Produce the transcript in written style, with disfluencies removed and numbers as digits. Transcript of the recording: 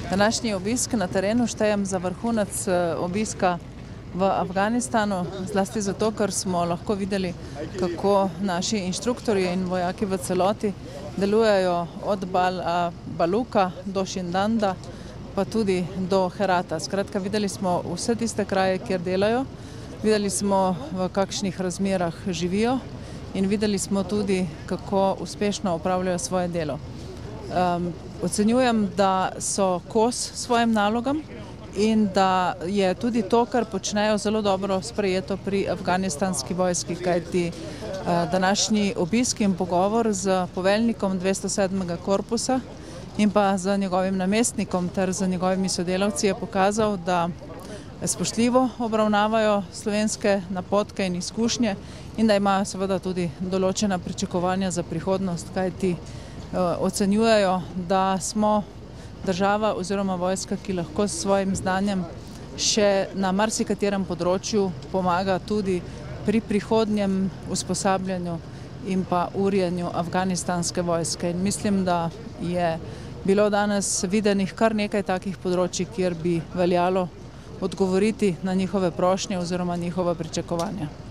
Današnji obisk na terenu štejem za vrhunec obiska v Afganistanu, zlasti zato, ker smo lahko videli, kako naši inštruktorji in vojaki v celoti delujejo od Baluka do Šindanda, pa tudi do Herata. Skratka, videli smo vse tiste kraje, kjer delajo, videli smo, v kakšnih razmerah živijo in videli smo tudi, kako uspešno opravljajo svoje delo. Ocenjujem, da so kos svojim nalogam in da je tudi to, kar počnejo, zelo dobro sprejeto pri afganistanski vojski, kajti današnji obisk in pogovor z poveljnikom 207. korpusa in pa z njegovim namestnikom ter z njegovimi sodelavci je pokazal, da spoštljivo obravnavajo slovenske napotke in izkušnje in da imajo seveda tudi določena pričakovanja za prihodnost, kajti ocenjujejo, da smo država oziroma vojska, ki lahko s svojim znanjem še na marsikaterem področju pomaga tudi pri prihodnjem usposabljanju in pa urjenju afganistanske vojske. In mislim, da je bilo danes videnih kar nekaj takih področij, kjer bi veljalo odgovoriti na njihove prošnje oziroma njihova pričakovanja.